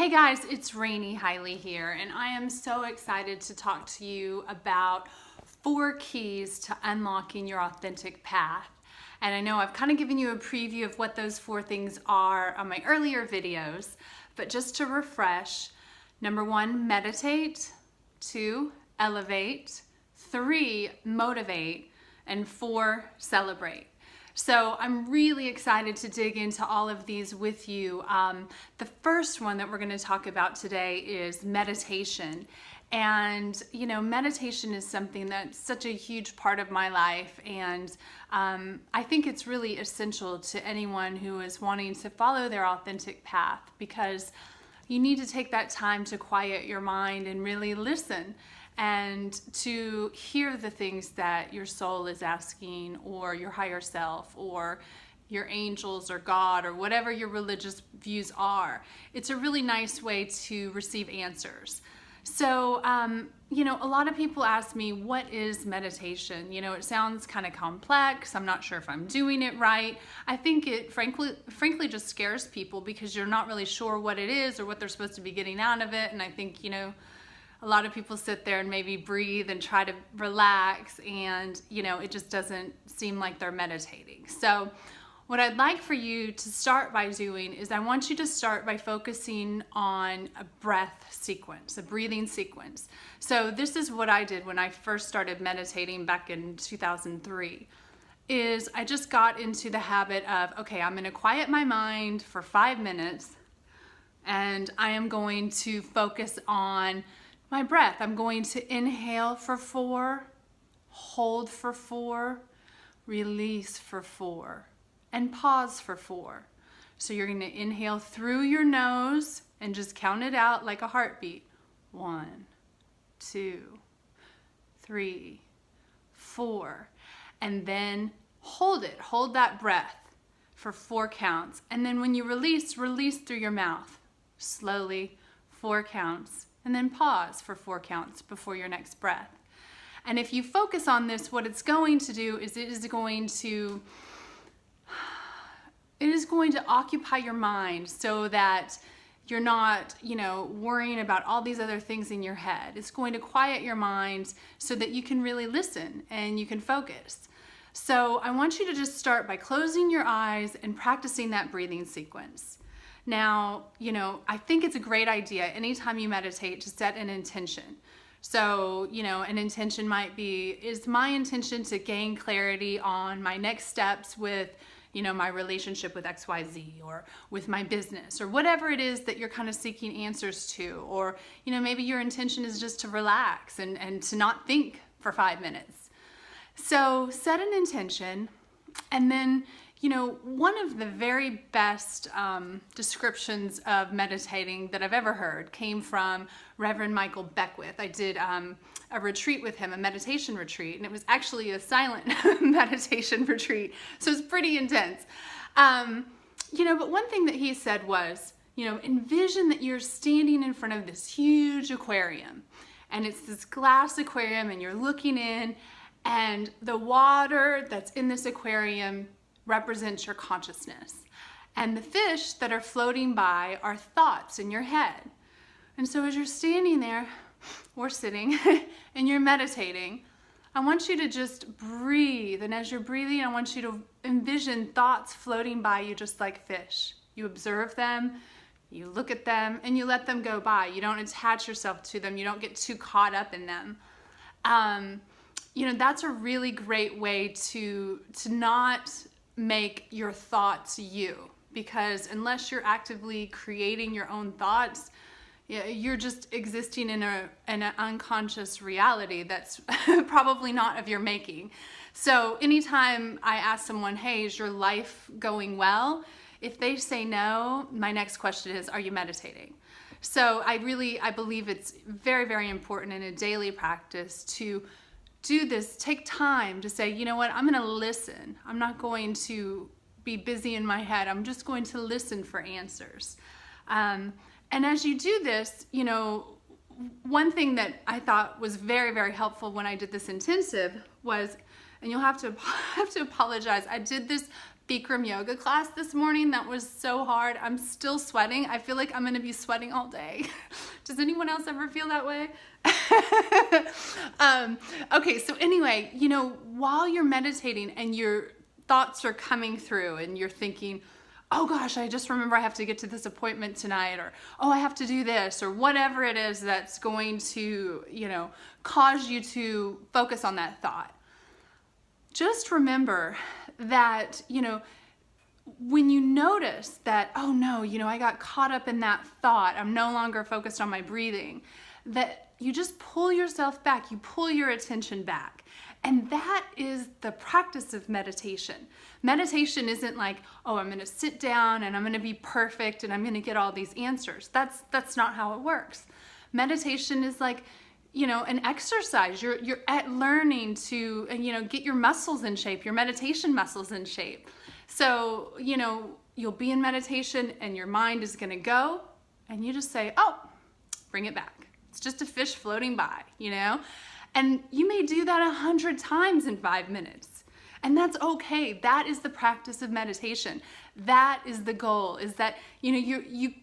Hey guys, it's Rainey Highley here, and I am so excited to talk to you about 4 keys to unlocking your authentic path. And I know I've kind of given you a preview of what those 4 things are on my earlier videos, but just to refresh, number 1, meditate, 2, elevate, 3, motivate, and 4, celebrate. So I'm really excited to dig into all of these with you. The first one that we're going to talk about today is meditation. And, you know, meditation is something that's such a huge part of my life. And I think it's really essential to anyone who is wanting to follow their authentic path, because you need to take that time to quiet your mind and really listen and to hear the things that your soul is asking, or your higher self, or your angels, or God, or whatever your religious views are. It's a really nice way to receive answers. So, you know, a lot of people ask me, what is meditation? You know, it sounds kind of complex. I'm not sure if I'm doing it right. I think it frankly just scares people because you're not really sure what it is or what they're supposed to be getting out of it. And I think, you know, a lot of people sit there and maybe breathe and try to relax, and, you know, it just doesn't seem like they're meditating. So what I'd like for you to start by doing is I want you to start by focusing on a breath sequence, a breathing sequence. So this is what I did when I first started meditating back in 2003, is I just got into the habit of, okay, I'm going to quiet my mind for 5 minutes, and I am going to focus on my breath. I'm going to inhale for 4, hold for 4, release for 4, and pause for 4. So you're going to inhale through your nose and just count it out like a heartbeat. 1, 2, 3, 4. And then hold it. Hold that breath for 4 counts. And then when you release, release through your mouth. Slowly, 4 counts. And then pause for 4 counts before your next breath. And if you focus on this, what it's going to do is it is going to occupy your mind so that you're not, you know, worrying about all these other things in your head. It's going to quiet your mind so that you can really listen and you can focus. So I want you to just start by closing your eyes and practicing that breathing sequence. Now, you know, I think it's a great idea anytime you meditate to set an intention. So, you know, an intention might be, is my intention to gain clarity on my next steps with, you know, my relationship with XYZ, or with my business, or whatever it is that you're kind of seeking answers to. Or, you know, maybe your intention is just to relax and to not think for 5 minutes. So set an intention, and then, you know, one of the very best descriptions of meditating that I've ever heard came from Reverend Michael Beckwith. I did a retreat with him, a meditation retreat, and it was actually a silent meditation retreat, so it's pretty intense. You know, but one thing that he said was, you know, envision that you're standing in front of this huge aquarium, and it's this glass aquarium, and you're looking in, and the water that's in this aquarium represents your consciousness. And the fish that are floating by are thoughts in your head. And so as you're standing there or sitting and you're meditating, I want you to just breathe. And as you're breathing, I want you to envision thoughts floating by you just like fish. You observe them, you look at them, and you let them go by. You don't attach yourself to them. You don't get too caught up in them. You know, that's a really great way to not make your thoughts you, because unless you're actively creating your own thoughts, you're just existing in an unconscious reality that's probably not of your making. So anytime I ask someone, hey, is your life going well? If they say no, my next question is, are you meditating? So I believe it's very, very important in a daily practice to do this. Take time to say, you know what, I'm going to listen. I'm not going to be busy in my head. I'm just going to listen for answers. And as you do this, you know, one thing that I thought was very, very helpful when I did this intensive was, and you'll have to apologize, I did this Bikram yoga class this morning. That was so hard. I'm still sweating. I feel like I'm going to be sweating all day. Does anyone else ever feel that way? Okay, so anyway, you know, while you're meditating and your thoughts are coming through and you're thinking, oh gosh, I just remember I have to get to this appointment tonight, or oh, I have to do this, or whatever it is that's going to, you know, cause you to focus on that thought. Just remember that, you know, when you notice that, oh no, you know, I got caught up in that thought, I'm no longer focused on my breathing, that you just pull yourself back, you pull your attention back. And that is the practice of meditation. Meditation isn't like, oh, I'm going to sit down and I'm going to be perfect and I'm going to get all these answers. That's not how it works. Meditation is like, you know, an exercise. You're at learning to, you know, get your muscles in shape, your meditation muscles in shape. So, you know, you'll be in meditation and your mind is going to go and you just say, oh, bring it back. It's just a fish floating by, you know? And you may do that 100 times in 5 minutes. And that's okay. That is the practice of meditation. That is the goal, is that, you know,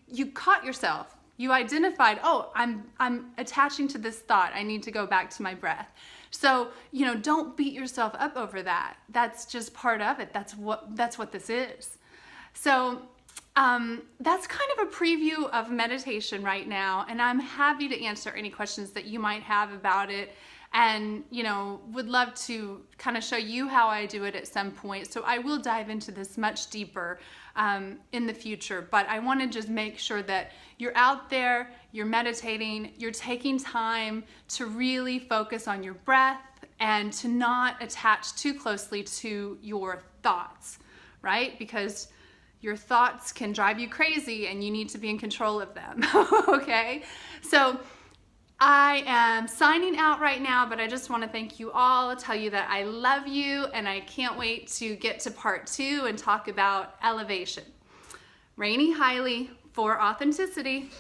you caught yourself. You identified, oh, I'm attaching to this thought. I need to go back to my breath. So, you know, don't beat yourself up over that. That's just part of it. That's what this is. So, that's kind of a preview of meditation right now, and I'm happy to answer any questions that you might have about it, and, you know, would love to kind of show you how I do it at some point. So I will dive into this much deeper in the future, but I want to just make sure that you're out there, you're meditating, you're taking time to really focus on your breath and to not attach too closely to your thoughts, right? Because your thoughts can drive you crazy and you need to be in control of them, okay? So I am signing out right now, but I just want to thank you all, tell you that I love you, and I can't wait to get to part 2 and talk about elevation. Rainey Highley for Authenticity.